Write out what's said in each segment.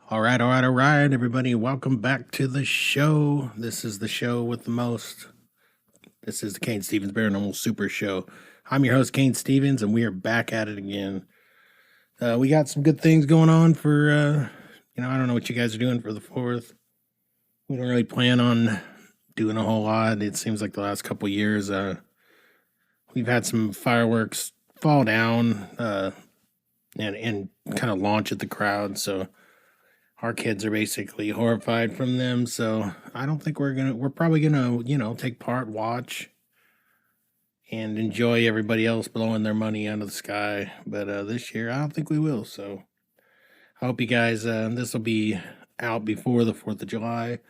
All right, everybody. Welcome back to the show. This is the show with the most. This is the Kane Stevens Paranormal Super Show. I'm your host, Kane Stevens, and we are back at it again. We got some good things going on for, I don't know what you guys are doing for the 4th. We don't really plan on doing a whole lot. It seems like the last couple years, we've had some fireworks fall down and kind of launch at the crowd, so our kids are basically horrified from them. So I don't think we're probably gonna take part, watch, and enjoy everybody else blowing their money out of the sky. But this year I don't think we will. So I hope you guys, this will be out before the 4th of July.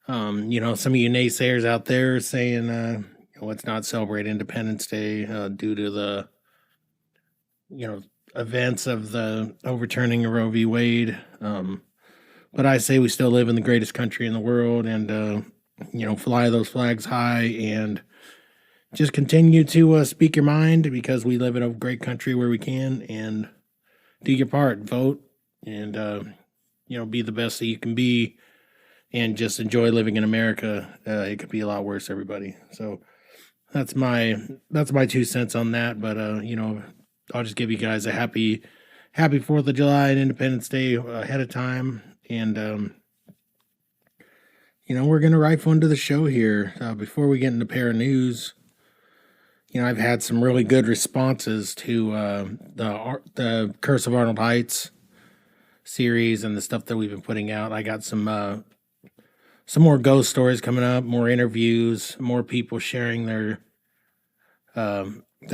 Some of you naysayers out there saying, let's not celebrate Independence Day due to the, events of the overturning of Roe v. Wade. But I say we still live in the greatest country in the world, and fly those flags high and just continue to speak your mind, because we live in a great country where we can, and do your part, vote, and be the best that you can be, and just enjoy living in America. It could be a lot worse, everybody. So that's my 2 cents on that. But I'll just give you guys a happy 4th of July and Independence Day ahead of time. And, we're going to rifle into the show here. Before we get into pair of news, I've had some really good responses to the Curse of Arnold Heights series and the stuff that we've been putting out. I got some more ghost stories coming up, more interviews, more people sharing their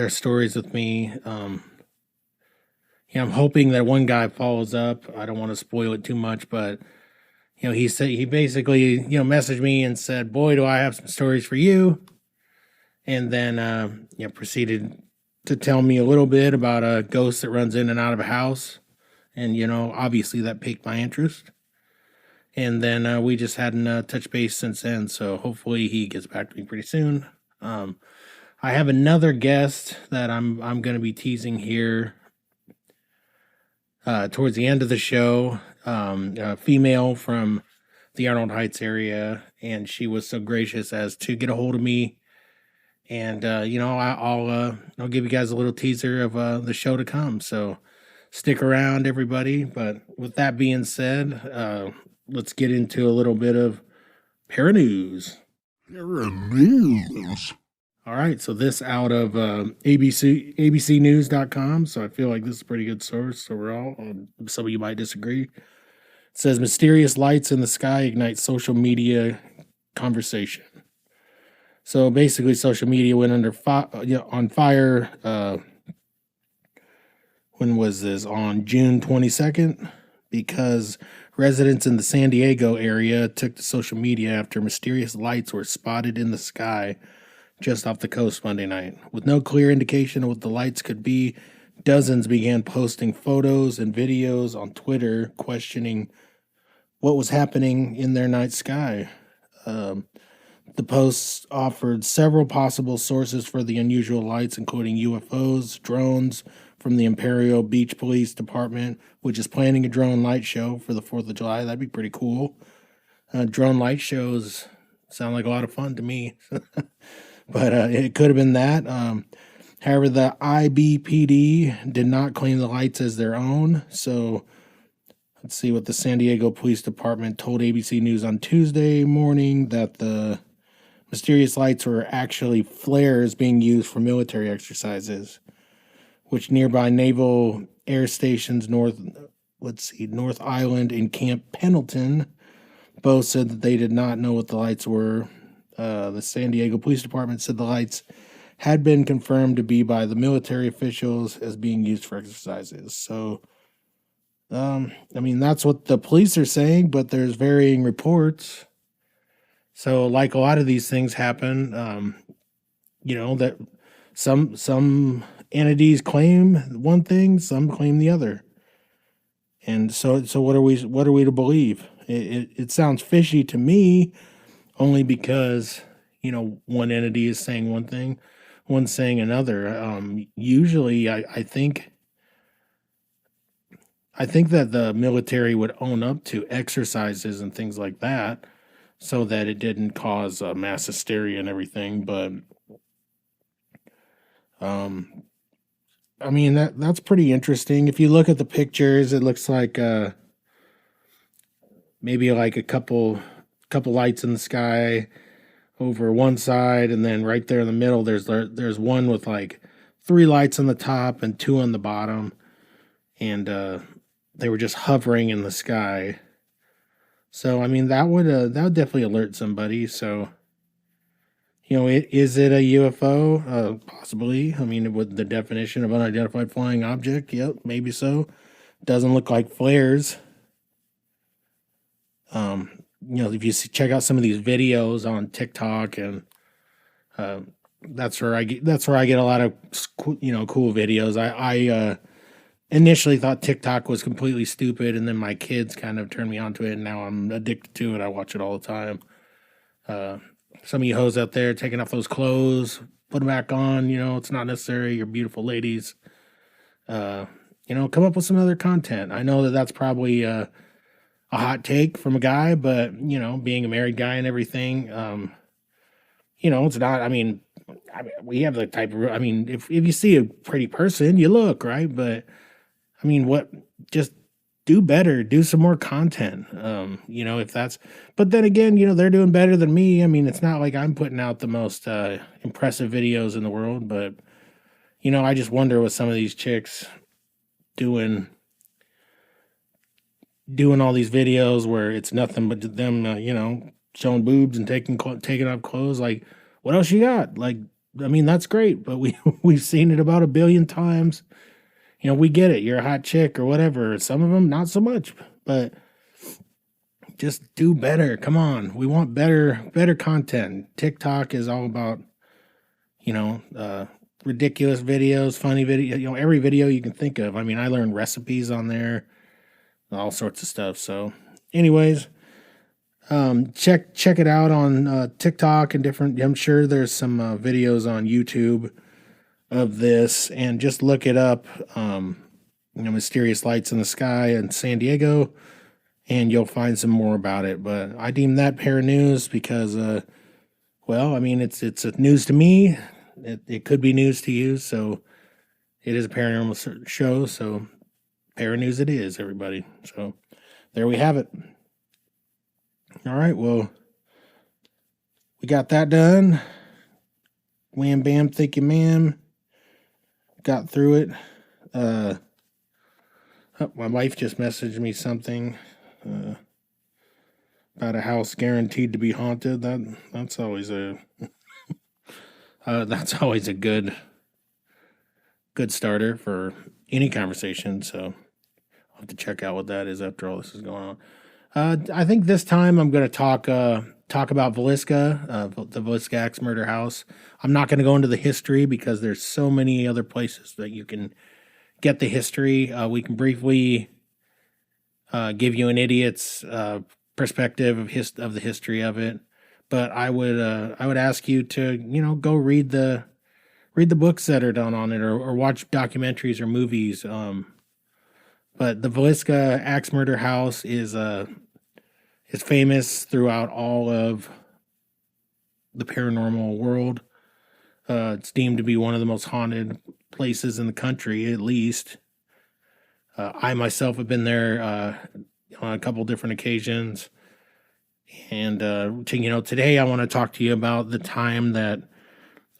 stories with me. I'm hoping that one guy follows up. I don't want to spoil it too much, but he basically messaged me and said, "Boy, do I have some stories for you," and then proceeded to tell me a little bit about a ghost that runs in and out of a house, and obviously that piqued my interest. And then we just hadn't touched base since then, so hopefully he gets back to me pretty soon. I have another guest that I'm going to be teasing here towards the end of the show, a female from the Arnold Heights area, and she was so gracious as to get a hold of me. And I'll give you guys a little teaser of the show to come. So stick around, everybody. But with that being said, let's get into a little bit of Para News. All right, so this out of abcnews.com, so I feel like this is a pretty good source overall. Some of you might disagree. It says, mysterious lights in the sky ignite social media conversation. So basically, social media went on fire. When was this? On June 22nd, because residents in the San Diego area took to social media after mysterious lights were spotted in the sky just off the coast Monday night. With no clear indication of what the lights could be, dozens began posting photos and videos on Twitter questioning what was happening in their night sky. The posts offered several possible sources for the unusual lights, including UFOs, drones from the Imperial Beach Police Department, which is planning a drone light show for the 4th of July. That'd be pretty cool. Drone light shows sound like a lot of fun to me. But it could have been that. However, the IBPD did not claim the lights as their own. So let's see what the San Diego Police Department told ABC News on Tuesday morning, that the mysterious lights were actually flares being used for military exercises, which nearby naval air stations North Island and Camp Pendleton both said that they did not know what the lights were. The San Diego Police Department said the lights had been confirmed to be by the military officials as being used for exercises. So, that's what the police are saying, but there's varying reports. So, like a lot of these things happen, that some entities claim one thing, some claim the other. And so what are we to believe? It sounds fishy to me, only because, one entity is saying one thing, one's saying another. Usually I think I think that the military would own up to exercises and things like that so that it didn't cause mass hysteria and everything. But um, I mean that's pretty interesting. If you look at the pictures, it looks like maybe like a couple lights in the sky over one side, and then right there in the middle, there's one with like three lights on the top and two on the bottom, and they were just hovering in the sky. So I mean that would definitely alert somebody. So is it a UFO? Possibly. I mean, with the definition of unidentified flying object, yep, maybe so. Doesn't look like flares. If you check out some of these videos on TikTok, and uh, that's where I get a lot of cool videos. I initially thought TikTok was completely stupid, and then my kids kind of turned me onto it, and now I'm addicted to it. I watch it all the time. Uh, some of you hoes out there taking off those clothes, put them back on. It's not necessary. You're beautiful ladies. Uh, come up with some other content. I know that that's probably a hot take from a guy, but being a married guy and everything, it's not. I mean, we have the type of. I mean, if you see a pretty person, you look right, but I mean, what? Just do better. Do some more content. If that's. But then again, they're doing better than me. I mean, it's not like I'm putting out the most impressive videos in the world, but I just wonder what some of these chicks doing all these videos where it's nothing but them, showing boobs and taking off clothes. Like, what else you got? Like, I mean, that's great, but we've seen it about a billion times. We get it. You're a hot chick or whatever. Some of them, not so much, but just do better. Come on, we want better content. TikTok is all about, ridiculous videos, funny video. Every video you can think of. I mean, I learned recipes on there, all sorts of stuff. So, anyways, check it out on TikTok and different. I'm sure there's some videos on YouTube of this, and just look it up. Mysterious lights in the sky in San Diego, and you'll find some more about it. But I deem that paranews because, well, I mean, it's news to me. It could be news to you. So it is a paranormal show. So paranews it is, everybody. So there we have it. All right, well, we got that done. Wham bam, thank you, ma'am. Got through it. My wife just messaged me something about a house guaranteed to be haunted. That's always a good starter for any conversation. So I'll have to check out what that is after all this is going on. I think this time I'm going to talk about Villisca, the Villisca axe murder house. I'm not going to go into the history because there's so many other places that you can get the history. We can briefly give you an idiot's perspective of the history of it, but I would ask you to go read the books that are done on it, or watch documentaries or movies. But the Villisca axe murder house is famous throughout all of the paranormal world. It's deemed to be one of the most haunted places in the country, at least. I myself have been there on a couple different occasions. And today I want to talk to you about the time that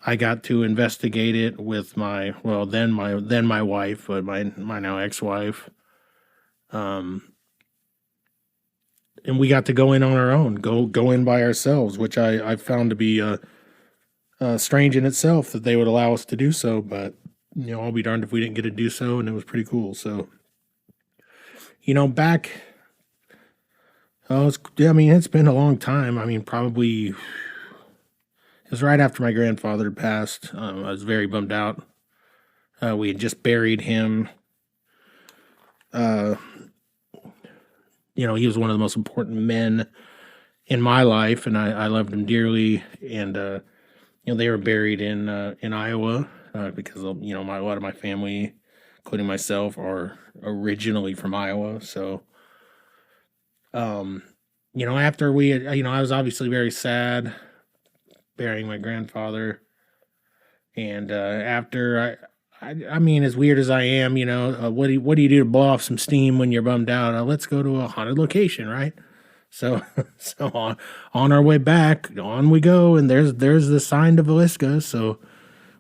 I got to investigate it with my wife, but my now ex-wife. And we got to go in on our own, go in by ourselves, which I found to be strange in itself that they would allow us to do so. But I'll be darned if we didn't get to do so, and it was pretty cool. So, back. It's been a long time. I mean, probably it was right after my grandfather passed. I was very bummed out. We had just buried him. He was one of the most important men in my life, and I loved him dearly. And they were buried in Iowa because a lot of my family including myself, are originally from Iowa. So, um, after I was obviously very sad burying my grandfather, and after I mean, as weird as I am, what do you do to blow off some steam when you're bummed out? Let's go to a haunted location, right? So, so on our way back, on we go, and there's the sign to Villisca. So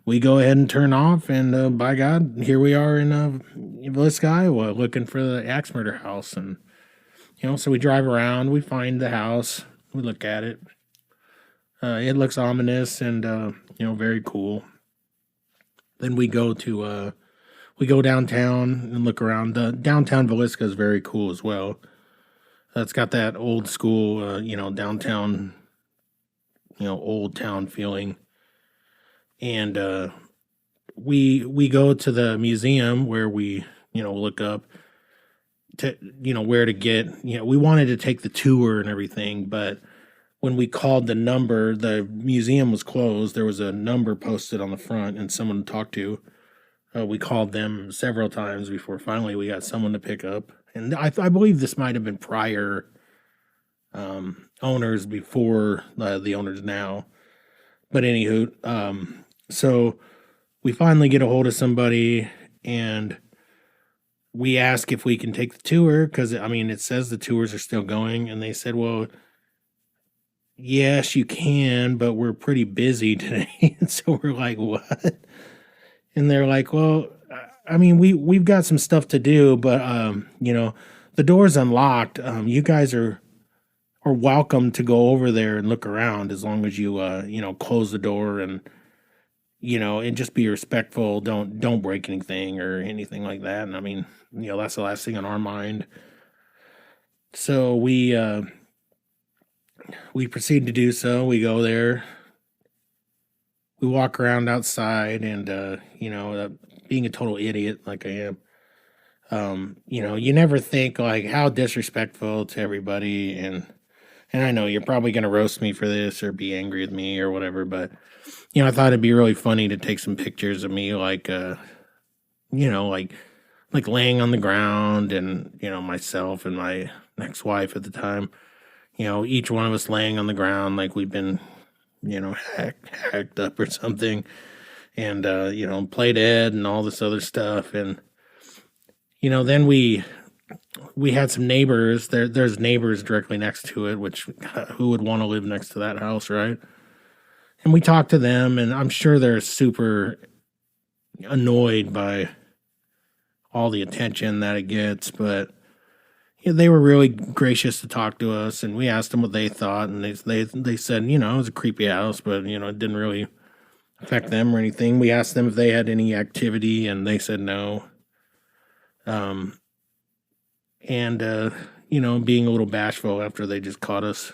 we go ahead and turn off, and by God, here we are in Villisca, Iowa, looking for the axe murder house. And so we drive around, we find the house, we look at it. It looks ominous and very cool. Then we go downtown and look around. Downtown Villisca is very cool as well. It's got that old school, downtown, old town feeling. And we go to the museum where we, look up to, where to get, we wanted to take the tour and everything, but when we called the number, the museum was closed. There was a number posted on the front and someone to talk to. We called them several times before finally we got someone to pick up. And I believe this might have been prior owners before the owners now. But anywho, so we finally get a hold of somebody and we ask if we can take the tour because, it says the tours are still going. And they said, well, yes, you can, but we're pretty busy today. And so we're like, what? And they're like, well, we've got some stuff to do, but, the door's unlocked. You guys are welcome to go over there and look around as long as you, close the door and, and just be respectful. Don't break anything or anything like that. And that's the last thing on our mind. So we proceed to do so. We go there. We walk around outside and, being a total idiot like I am, you never think like how disrespectful to everybody. And I know you're probably going to roast me for this or be angry with me or whatever, but, I thought it'd be really funny to take some pictures of me like, like laying on the ground and, myself and my ex-wife at the time, each one of us laying on the ground like we've been, hacked up or something and, play dead and all this other stuff. And, then we had some neighbors there's neighbors directly next to it, which who would want to live next to that house, right? And we talked to them and I'm sure they're super annoyed by all the attention that it gets, but they were really gracious to talk to us, and we asked them what they thought, and they said, it was a creepy house, but, it didn't really affect them or anything. We asked them if they had any activity, and they said no. And, being a little bashful after they just caught us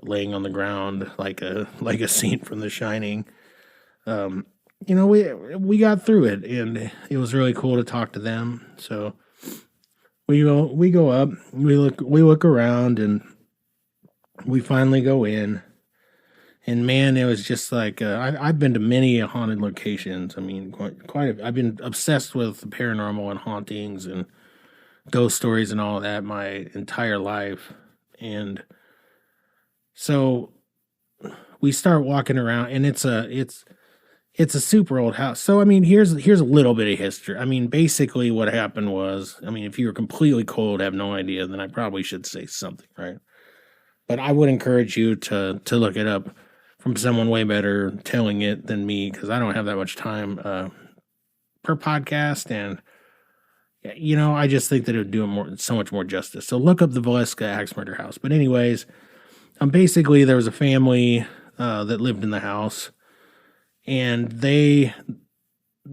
laying on the ground like a scene from The Shining. We got through it, and it was really cool to talk to them, so... We go up, we look around, and we finally go in. And man, it was just like I've been to many haunted locations. I've been obsessed with the paranormal and hauntings and ghost stories and all of that my entire life. And so we start walking around, and it's a super old house. So, here's a little bit of history. Basically what happened was, if you were completely cold, have no idea, then I probably should say something, right? But I would encourage you to look it up from someone way better telling it than me, because I don't have that much time per podcast. And, I just think that it would do it so much more justice. So look up the Villisca Axe Murder House. But anyways, basically there was a family that lived in the house. And they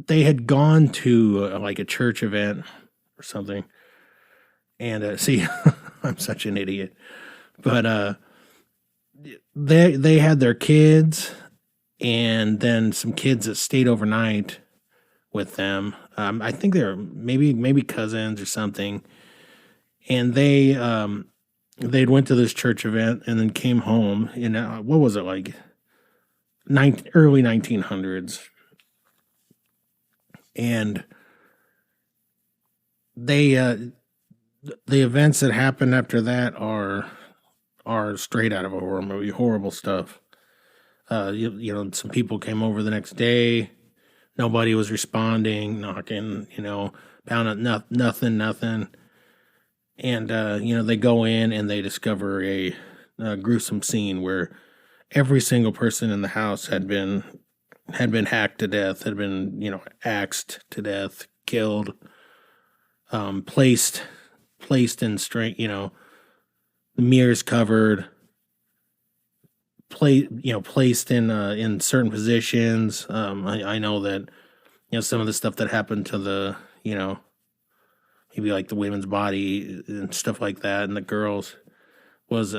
had gone to like a church event or something. And see, I'm such an idiot. But they had their kids and then some kids that stayed overnight with them. I think they're maybe cousins or something. And they'd went to this church event and then came home. And what was it like? Early 1900s. And they the events that happened after that are straight out of a horror movie. Horrible stuff. You know, some people came over the next day. Nobody was responding, knocking. You know, pounding nothing. And you know, they go in and they discover a gruesome scene where every single person in the house had been hacked to death, had been, you know, axed to death, killed, placed in straight, you know, the mirrors covered, placed in certain positions. I know that, you know, some of the stuff that happened to the, you know, maybe like the women's body and stuff like that, and the girls was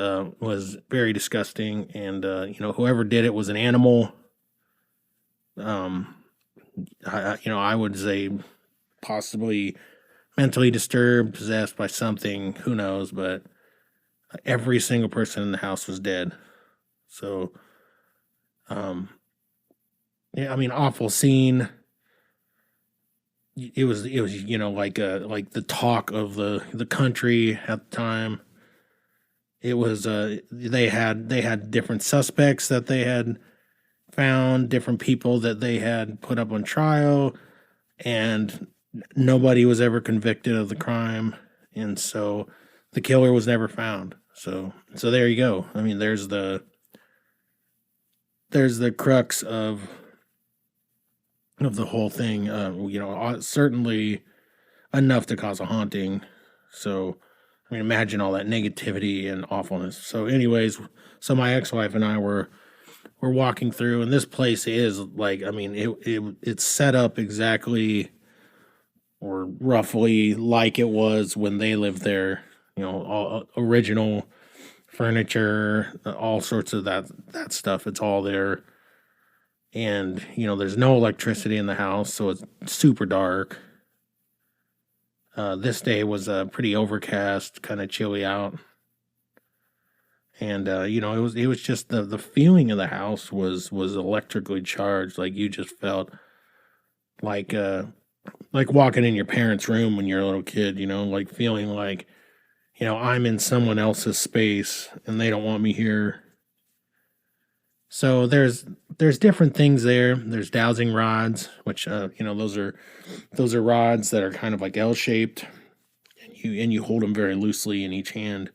very disgusting. And you know, whoever did it was an animal. Um, you know, I would say possibly mentally disturbed, possessed by something, who knows, but every single person in the house was dead. So, um, yeah, I mean, awful scene. It was, you know, like the talk of the country at the time. It was they had different suspects that they had found, different people that they had put up on trial, and nobody was ever convicted of the crime, and so the killer was never found. So there you go. I mean, there's the crux of the whole thing. You know, certainly enough to cause a haunting. So I mean, imagine all that negativity and awfulness. So, anyways, so my ex-wife and I were walking through, and this place is like, I mean, it's set up exactly or roughly like it was when they lived there. You know, all original furniture, all sorts of that stuff. It's all there, and you know, there's no electricity in the house, so it's super dark. This day was pretty overcast, kind of chilly out, and you know, it was just the feeling of the house was electrically charged. Like you just felt like like walking in your parents' room when you're a little kid. You know, like feeling like, you know, I'm in someone else's space and they don't want me here. So there's different things there. There's dowsing rods, which you know, those are rods that are kind of like L shaped, and you hold them very loosely in each hand.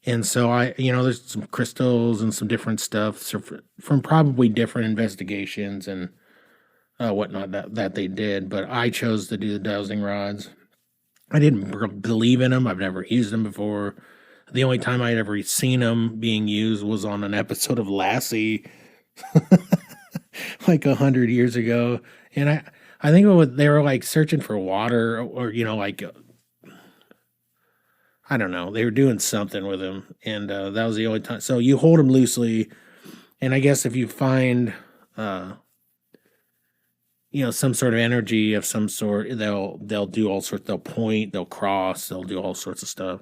And so you know, there's some crystals and some different stuff, so from probably different investigations and whatnot that they did. But I chose to do the dowsing rods. I didn't believe in them. I've never used them before. The only time I'd ever seen them being used was on an episode of Lassie, like 100 years ago. And I think they were like searching for water, or you know, like I don't know, they were doing something with him, and that was the only time. So you hold them loosely, and I guess if you find, uh, you know, some sort of energy of some sort, they'll do all sorts. They'll point, they'll cross, they'll do all sorts of stuff.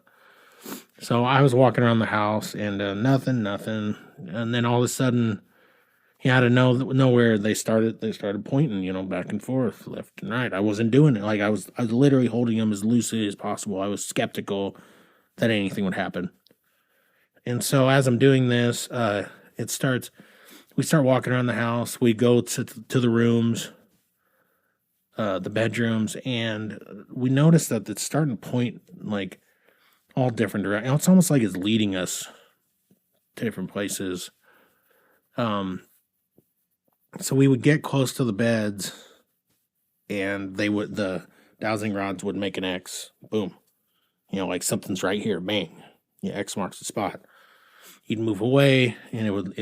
So I was walking around the house, and nothing, and then all of a sudden, yeah, out of nowhere, they started pointing, you know, back and forth, left and right. I wasn't doing it. Like I was literally holding them as loosely as possible. I was skeptical that anything would happen. And so as I'm doing this, we start walking around the house. We go to the rooms, the bedrooms, and we notice that it's starting to point like all different directions. It's almost like it's leading us to different places. Um, so we would get close to the beds, and the dowsing rods would make an X. Boom. You know, like something's right here. Bang. Yeah, X marks the spot. You'd move away, and it would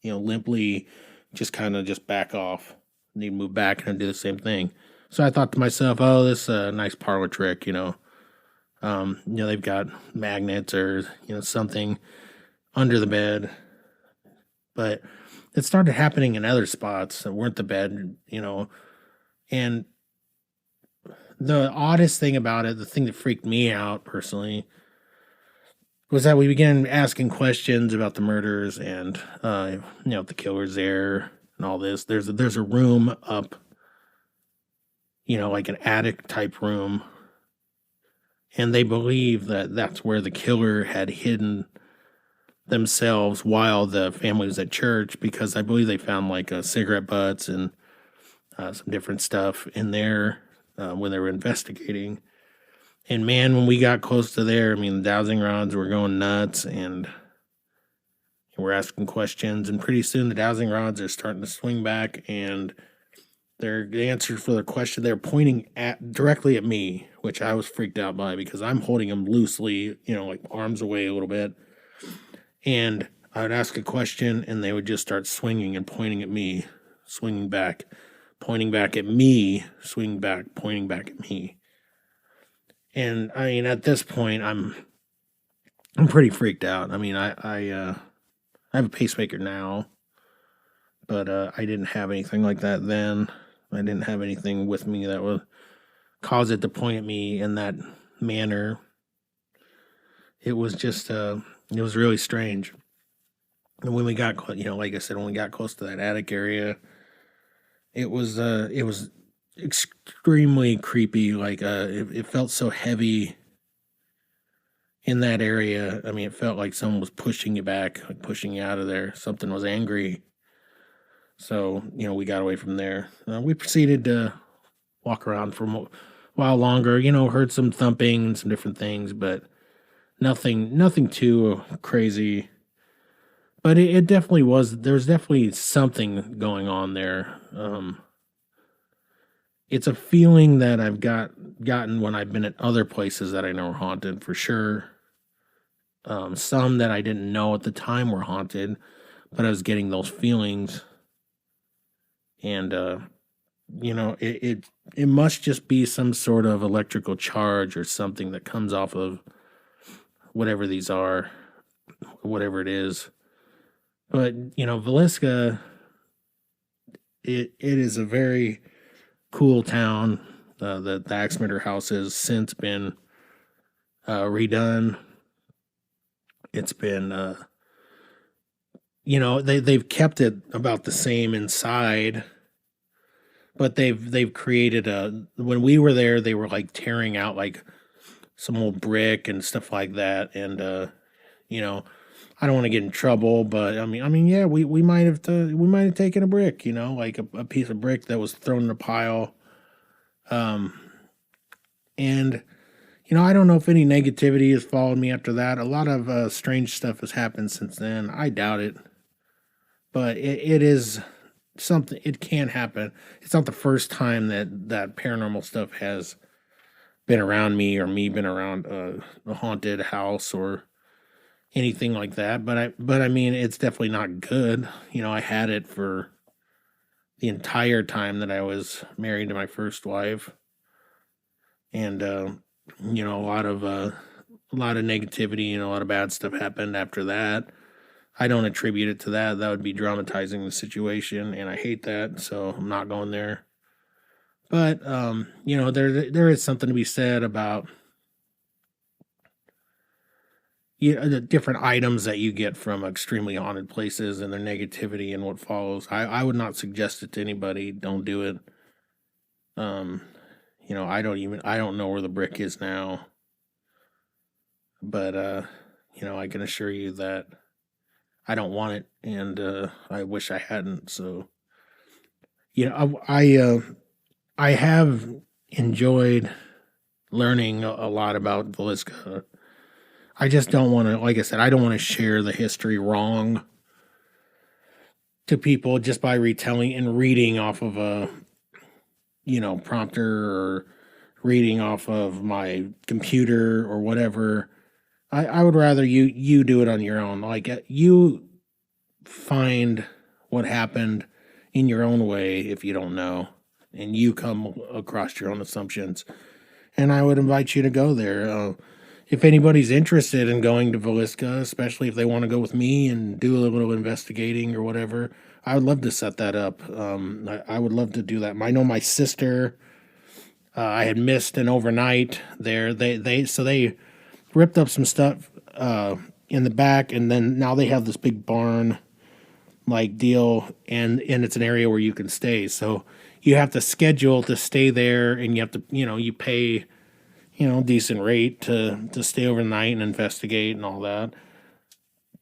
limply just kind of just back off. And you'd move back and do the same thing. So I thought to myself, oh, this is a nice parlor trick, you know. You know, they've got magnets or, you know, something under the bed. But it started happening in other spots that weren't the bed, you know. And the oddest thing about it, the thing that freaked me out personally, was that we began asking questions about the murders and, you know, if the killer's there and all this. There's a room up like an attic type room. And they believe that that's where the killer had hidden themselves while the family was at church, because I believe they found like cigarette butts and some different stuff in there when they were investigating. And man, when we got close to there, I mean, the dowsing rods were going nuts, and we're asking questions, and pretty soon the dowsing rods are starting to swing back, and the answer for the question, they're pointing directly at me, which I was freaked out by because I'm holding them loosely, like arms away a little bit. And I would ask a question, and they would just start swinging and pointing at me, swinging back, pointing back at me, swinging back, pointing back at me. And I mean, at this point, I'm pretty freaked out. I mean, I have a pacemaker now, but I didn't have anything like that then. I didn't have anything with me that would cause it to point at me in that manner. It was just, it was really strange. And when we got, like I said, when we got close to that attic area, it was extremely creepy. Like, it felt so heavy in that area. I mean, it felt like someone was pushing you back, like pushing you out of there. Something was angry. So, we got away from there. We proceeded to walk around for a while longer, heard some thumping and some different things, but nothing too crazy. But it definitely there's definitely something going on there. It's a feeling that I've gotten when I've been at other places that I know are haunted, for sure. Some that I didn't know at the time were haunted, but I was getting those feelings. And it must just be some sort of electrical charge or something that comes off of whatever these are, whatever it is. But Villisca, it is a very cool town. The Axmitter house has since been redone. It's been they've kept it about the same inside, but they've created when we were there, they were like tearing out like some old brick and stuff like that. And I don't want to get in trouble, but I mean yeah, we might have taken a brick, like a piece of brick that was thrown in a pile. And I don't know if any negativity has followed me after that. A lot of strange stuff has happened since then. I doubt it, but it is something. It can happen. It's not the first time that paranormal stuff has been around me, or me been around a haunted house or anything like that. But I mean, it's definitely not good. I had it for the entire time that I was married to my first wife, and a lot of negativity and a lot of bad stuff happened after that. I don't attribute it to that. That would be dramatizing the situation, and I hate that, so I'm not going there. But there is something to be said about the different items that you get from extremely haunted places and their negativity and what follows. I would not suggest it to anybody. Don't do it. I don't know where the brick is now, but I can assure you that I don't want it, and I wish I hadn't. So, I have enjoyed learning a lot about Villisca. I just don't want to, like I said, I don't want to share the history wrong to people just by retelling and reading off of a, prompter, or reading off of my computer or whatever. I would rather you do it on your own. Like, you find what happened in your own way if you don't know, and you come across your own assumptions. And I would invite you to go there. If anybody's interested in going to Villisca, especially if they want to go with me and do a little investigating or whatever, I would love to set that up. I would love to do that. I know my sister, I had missed an overnight there. They ripped up some stuff in the back, and then now they have this big barn like deal, and it's an area where you can stay. So you have to schedule to stay there, and you have to, you pay, decent rate to stay overnight and investigate and all that.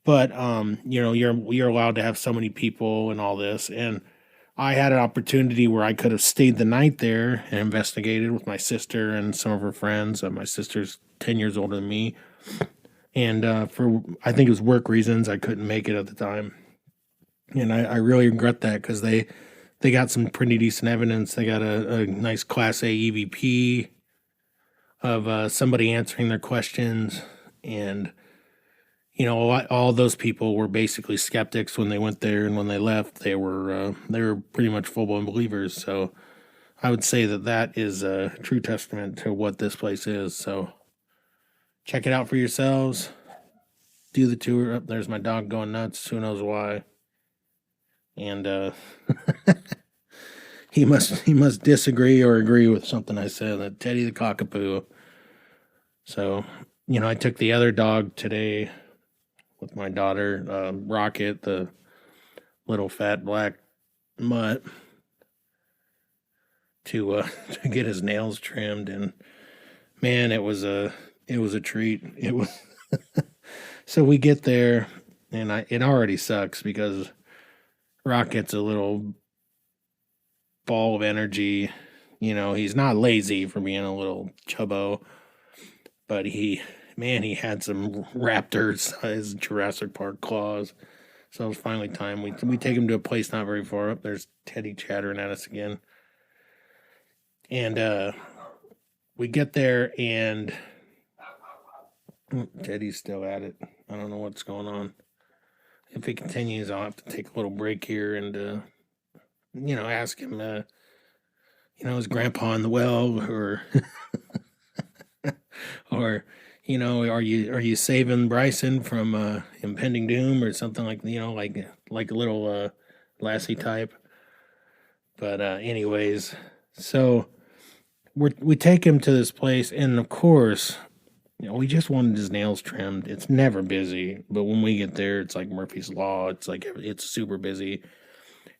But you're allowed to have so many people and all this. And I had an opportunity where I could have stayed the night there and investigated with my sister and some of her friends. My sister's 10 years older than me. And for, I think it was work reasons, I couldn't make it at the time. And I really regret that, because they got some pretty decent evidence. They got a nice Class A EVP of somebody answering their questions. And, all those people were basically skeptics when they went there, and when they left, they were pretty much full-blown believers. So I would say that is a true testament to what this place is. So check it out for yourselves. Do the tour. Oh, there's my dog going nuts. Who knows why? And he must disagree or agree with something I said. That Teddy the cockapoo. So, I took the other dog today with my daughter, Rocket, the little fat black mutt, to to get his nails trimmed, and man, it was a treat. It was. So we get there, and it already sucks because Rocket's a little ball of energy. He's not lazy for being a little chubbo, but he had some raptor-sized Jurassic Park claws. So it was finally time. We take him to a place not very far up. There's Teddy chattering at us again. And we get there, and Teddy's still at it. I don't know what's going on. If it continues, I'll have to take a little break here and, ask him, is Grandpa in the well, or, or, are you saving Bryson from impending doom or something like a little Lassie type. But anyways, so we take him to this place, and of course, we just wanted his nails trimmed. It's never busy, but when we get there, it's like Murphy's Law. It's like it's super busy.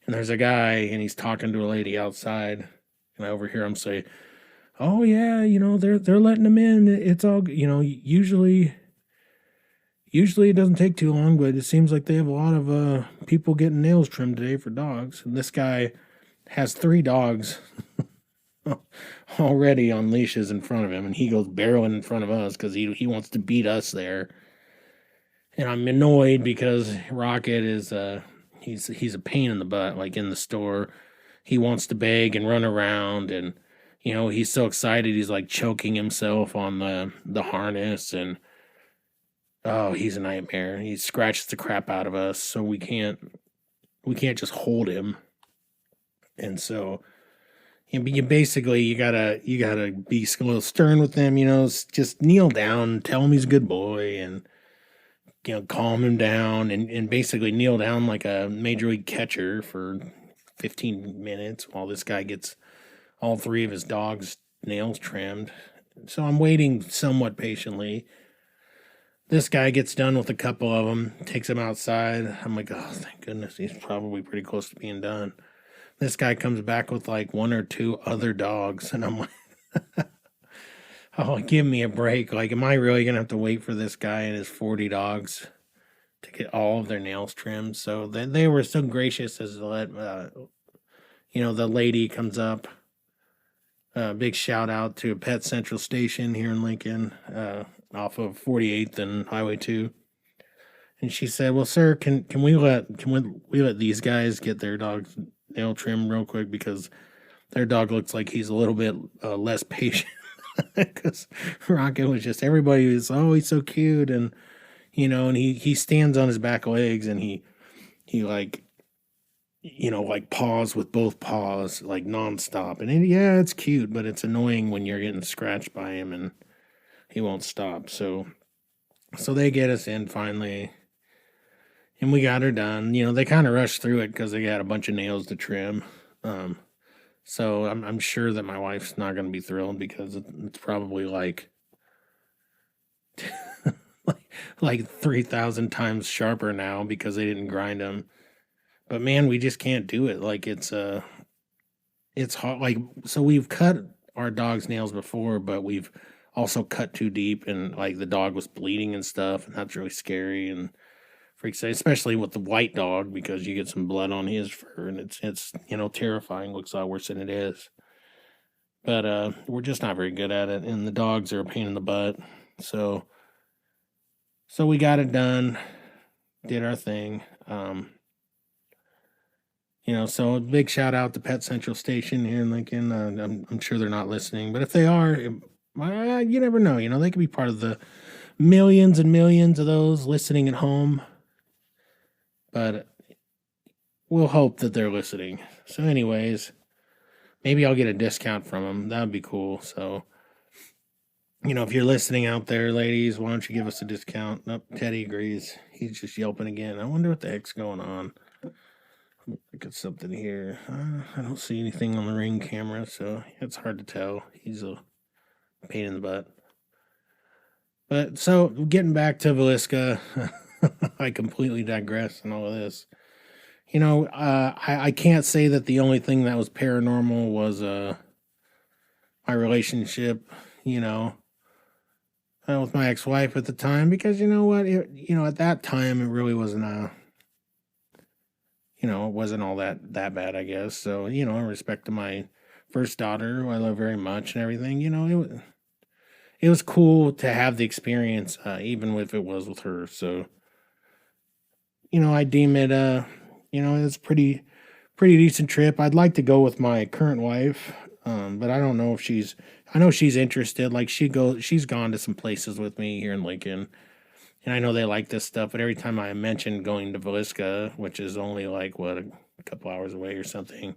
And there's a guy, and he's talking to a lady outside, and I overhear him say, "Oh yeah, they're letting him in. It's all, usually it doesn't take too long, but it seems like they have a lot of people getting nails trimmed today for dogs." And this guy has 3 dogs already on leashes in front of him, and he goes barreling in front of us because he wants to beat us there. And I'm annoyed because Rocket is he's a pain in the butt. Like in the store, he wants to beg and run around, and he's so excited, he's like choking himself on the harness, and oh, he's a nightmare. He scratches the crap out of us, so we can't just hold him. And so you basically, you gotta be a little stern with him, just kneel down, tell him he's a good boy, and calm him down, and basically kneel down like a major league catcher for 15 minutes while this guy gets all 3 of his dogs' nails trimmed. So I'm waiting somewhat patiently. This guy gets done with a couple of them, takes them outside. I'm like, oh, thank goodness, he's probably pretty close to being done. This guy comes back with like 1 or 2 other dogs, and I'm like, oh, give me a break. Like, am I really going to have to wait for this guy and his 40 dogs to get all of their nails trimmed? So they were so gracious as to let, the lady comes up. Big shout out to Pet Central Station here in Lincoln, off of 48th and Highway 2. And she said, "Well, sir, can we let these guys get their dogs nail trim real quick, because their dog looks like he's a little bit less patient." Because Rocket was just, everybody was, oh, he's so cute, and and he stands on his back legs, and he like paws with both paws like nonstop, and yeah, it's cute, but it's annoying when you're getting scratched by him and he won't stop. So they get us in finally. And we got her done. They kind of rushed through it because they got a bunch of nails to trim. So I'm sure that my wife's not going to be thrilled, because it's probably like 3,000 times sharper now because they didn't grind them. But man, we just can't do it. Like it's it's hard. Like, so we've cut our dog's nails before, but we've also cut too deep, and like the dog was bleeding and stuff, and that's really scary and freaks out, especially with the white dog because you get some blood on his fur, and it's terrifying. Looks a lot worse than it is. But we're just not very good at it, and the dogs are a pain in the butt. So we got it done, did our thing. So a big shout out to Pet Central Station here in Lincoln. I'm sure they're not listening, but if they are, you never know. They could be part of the millions and millions of those listening at home. But we'll hope that they're listening. So, anyways, maybe I'll get a discount from them. That would be cool. So, if you're listening out there, ladies, why don't you give us a discount? Nope, Teddy agrees. He's just yelping again. I wonder what the heck's going on. Look at something here. I don't see anything on the Ring camera, so it's hard to tell. He's a pain in the butt. But so getting back to Villisca, I completely digress in all of this. I can't say that the only thing that was paranormal was my relationship, with my ex-wife at the time, because you know what, at that time it really wasn't it wasn't all that bad, I guess. So, in respect to my first daughter, who I love very much and everything, it was cool to have the experience, even if it was with her. So, I deem it, it's pretty decent trip. I'd like to go with my current wife, but I don't know if I know she's interested. Like she's gone to some places with me here in Lincoln. And I know they like this stuff, but every time I mention going to Villisca, which is only like a couple hours away or something,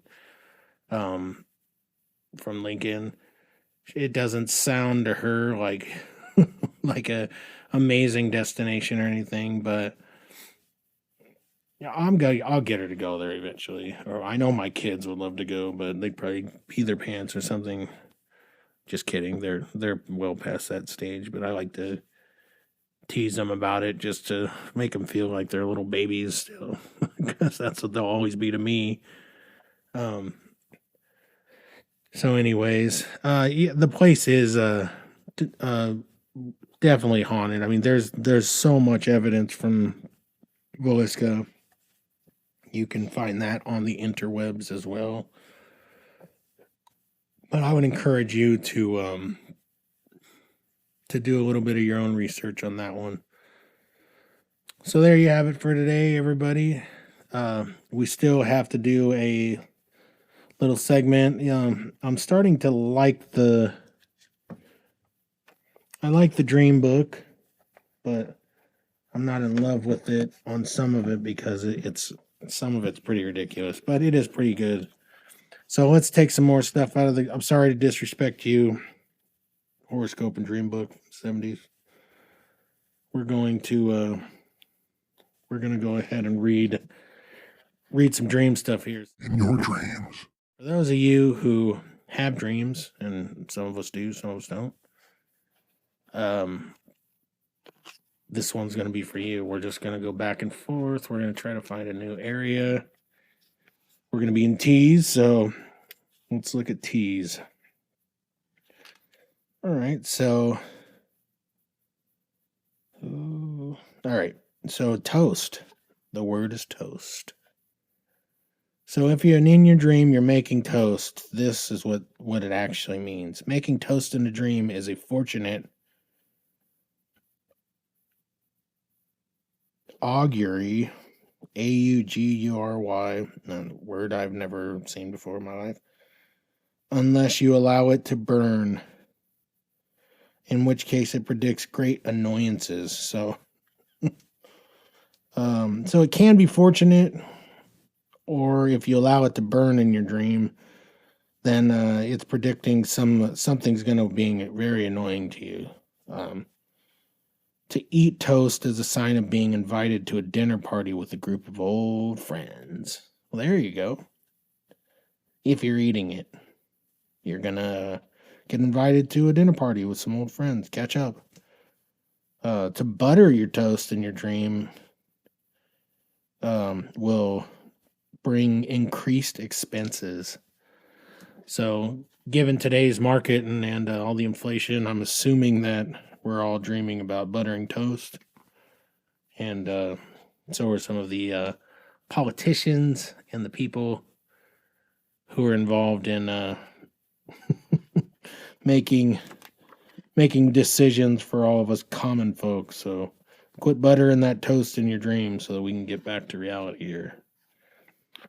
from Lincoln, it doesn't sound to her like like a amazing destination or anything. But yeah, I'll get her to go there eventually. Or I know my kids would love to go, but they'd probably pee their pants or something. Just kidding. They're well past that stage, but I like to tease them about it just to make them feel like they're little babies still, because that's what they'll always be to me. So anyways, yeah, the place is definitely haunted. I mean, there's so much evidence from Villisca. You can find that on the interwebs as well. But I would encourage you to do a little bit of your own research on that one. So there you have it for today, everybody. We still have to do a little segment. I'm starting to like the dream book, but I'm not in love with it on some of it because some of it's pretty ridiculous, but it is pretty good. So let's take some more stuff out of I'm sorry to disrespect you, horoscope and dream book 70s. We're going to go ahead and read some dream stuff here. In your dreams. For those of you who have dreams, and some of us do, some of us don't, this one's going to be for you. We're just going to go back and forth. We're going to try to find a new area. We're going to be in T's, so let's look at T's. All right, so... all right, so toast. The word is toast. So if you're in your dream, you're making toast, this is what it actually means. Making toast in a dream is a fortunate augury, Augury, a word I've never seen before in my life, unless you allow it to burn, in which case it predicts great annoyances. So, so it can be fortunate, or if you allow it to burn in your dream, then it's predicting something's going to be very annoying to you. To eat toast is a sign of being invited to a dinner party with a group of old friends. Well, there you go. If you're eating it, you're going to get invited to a dinner party with some old friends. Catch up. To butter your toast in your dream will bring increased expenses. So, given today's market and all the inflation, I'm assuming that we're all dreaming about buttering toast. And so are some of the politicians and the people who are involved in making decisions for all of us common folks. So quit buttering that toast in your dreams so that we can get back to reality here.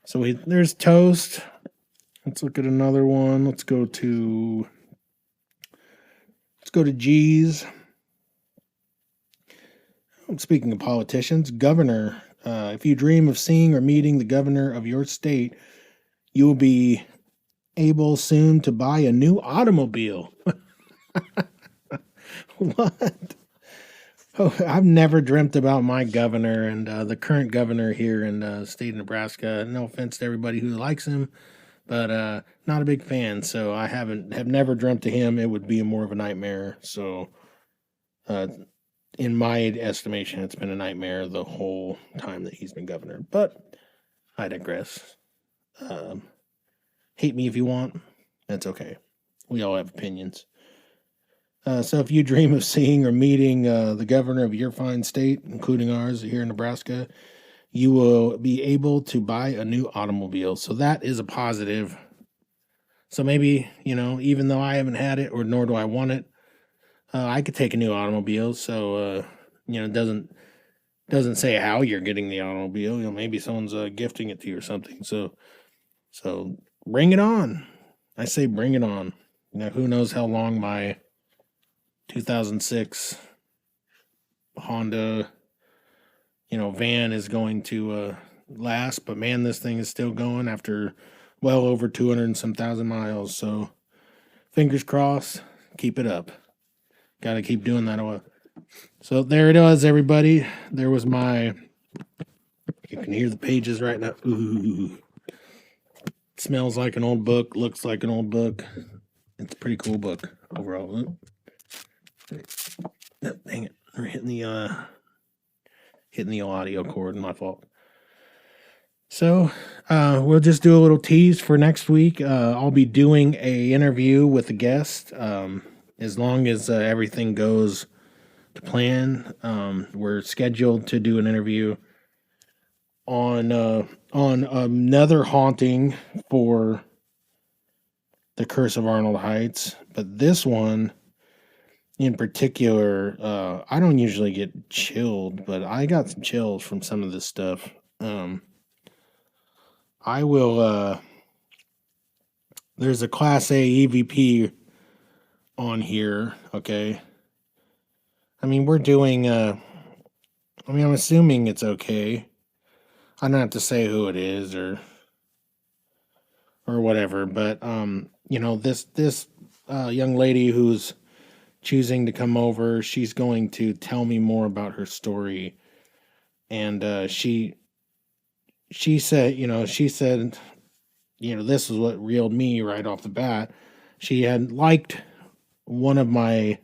So there's toast. Let's look at another one. Let's go to G's. Speaking of politicians, governor. If you dream of seeing or meeting the governor of your state, you will be able soon to buy a new automobile. What? Oh, I've never dreamt about my governor and the current governor here in the state of Nebraska. No offense to everybody who likes him, but not a big fan. So I have never dreamt of him. It would be more of a nightmare. So, in my estimation, it's been a nightmare the whole time that he's been governor. But I digress. Hate me if you want. That's okay. We all have opinions. So if you dream of seeing or meeting the governor of your fine state, including ours here in Nebraska, you will be able to buy a new automobile. So that is a positive. So maybe, even though I haven't had it or nor do I want it, I could take a new automobile. So, it doesn't say how you're getting the automobile. Maybe someone's gifting it to you or something. So bring it on. I say bring it on. Who knows how long my 2006 Honda, van is going to last. But man, this thing is still going after well over 200 and some thousand miles. So fingers crossed, keep it up. Got to keep doing that. So there it was, everybody. There was you can hear the pages right now. Ooh. Smells like an old book, looks like an old book. It's a pretty cool book overall. Dang it. We're hitting the audio cord, my fault. So we'll just do a little tease for next week. I'll be doing a interview with a guest. As long as everything goes to plan, we're scheduled to do an interview on another haunting for the Curse of Arnold Heights. But this one in particular, I don't usually get chilled, but I got some chills from some of this stuff. I will, there's a Class A EVP on here, okay? I mean, we're doing, I'm assuming it's okay. I don't have to say who it is or whatever, but, this young lady who's choosing to come over, she's going to tell me more about her story. And she said, this is what reeled me right off the bat. She had liked one of my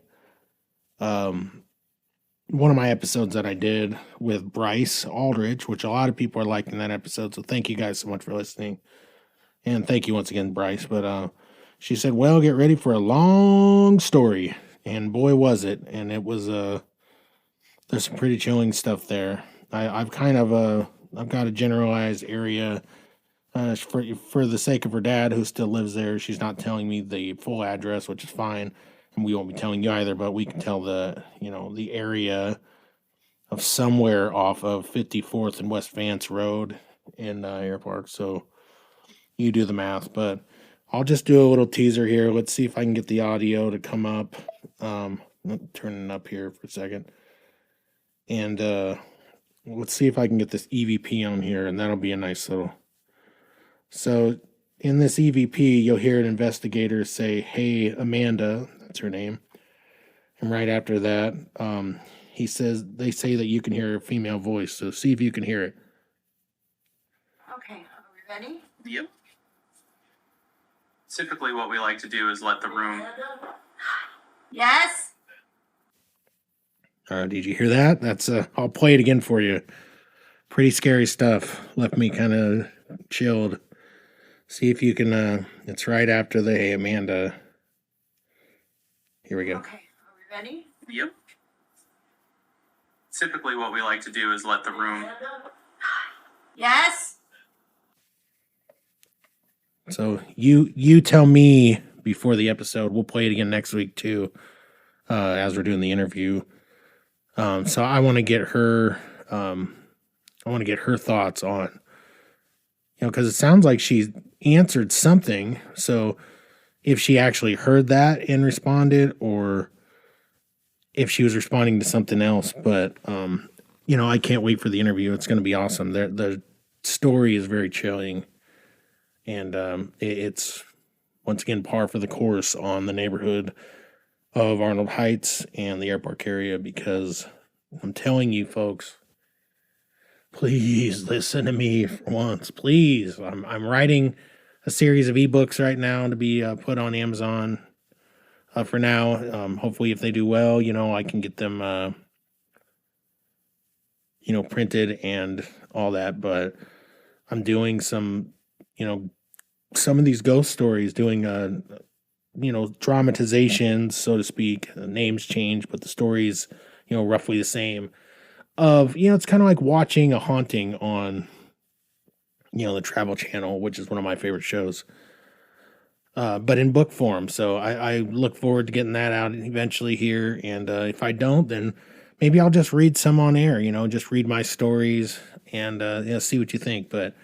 episodes that I did with Bryce Aldridge, which a lot of people are liking that episode. So thank you guys so much for listening. And thank you once again, Bryce. But she said, well, get ready for a long story. And boy, was it. And it was, there's some pretty chilling stuff there. I've got a generalized area for the sake of her dad who still lives there. She's not telling me the full address, which is fine. And we won't be telling you either, but we can tell the area of somewhere off of 54th and West Vance Road in Air Park. So you do the math, but I'll just do a little teaser here. Let's see if I can get the audio to come up. Turn it up here for a second. And let's see if I can get this EVP on here, and that'll be a nice little. So in this EVP, you'll hear an investigator say, "Hey, Amanda," that's her name. And right after that, they say that you can hear a female voice. So see if you can hear it. Okay, are we ready? Yep. Typically what we like to do is let the room. Yes? Did you hear that? That's I'll play it again for you. Pretty scary stuff. Left me kind of chilled. See if you can, it's right after the Hey Amanda. Here we go. Okay, are we ready? Yep. Typically, what we like to do is let the room. Yes? So you tell me before the episode. We'll play it again next week too, as we're doing the interview. So I want to get her. I want to get her thoughts on, because it sounds like she answered something. So if she actually heard that and responded, or if she was responding to something else. But I can't wait for the interview. It's going to be awesome. The story is very chilling, and it's once again par for the course on the neighborhood of Arnold Heights and the airport area. Because I'm telling you, folks, please listen to me for once. Please, I'm writing a series of ebooks right now to be put on Amazon. For now, hopefully, if they do well, I can get them, printed and all that. But I'm doing some of these ghost stories, doing dramatizations, so to speak. Names change, but the stories, roughly the same. It's kind of like watching a haunting on, the Travel Channel, which is one of my favorite shows. But in book form. So I look forward to getting that out eventually here. And if I don't, then maybe I'll just read some on air, just read my stories and see what you think. But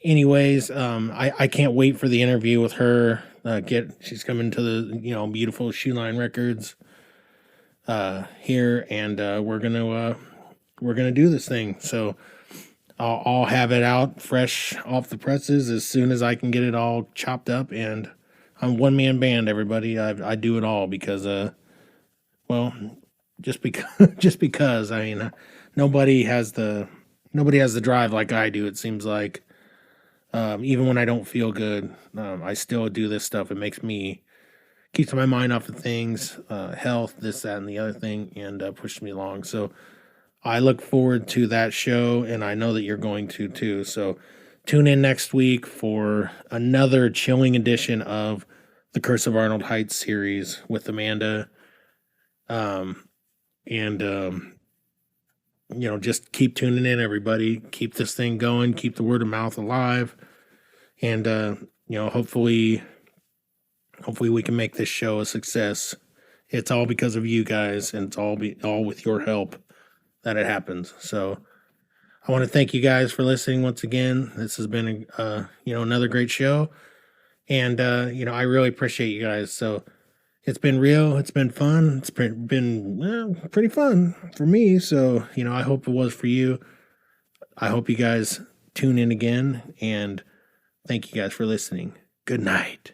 anyways, I can't wait for the interview with her. She's coming to the, beautiful Shoe Line Records here, and we're gonna do this thing. So I'll have it out fresh off the presses as soon as I can get it all chopped up. And I'm one man band, everybody. I do it all because, just because. I mean, nobody has the drive like I do. It seems like, even when I don't feel good, I still do this stuff. It keeps my mind off of things, health, this, that, and the other thing, and pushes me along. So I look forward to that show, and I know that you're going to too. So tune in next week for another chilling edition of the Curse of Arnold Heights series with Amanda. Just keep tuning in, everybody. Keep this thing going. Keep the word of mouth alive. And, hopefully we can make this show a success. It's all because of you guys, and it's all with your help that it happens. So I want to thank you guys for listening once again. This has been another great show, and I really appreciate you guys. So it's been real, it's been fun, it's been pretty fun for me. So I hope it was for you. I hope you guys tune in again, and thank you guys for listening. Good night.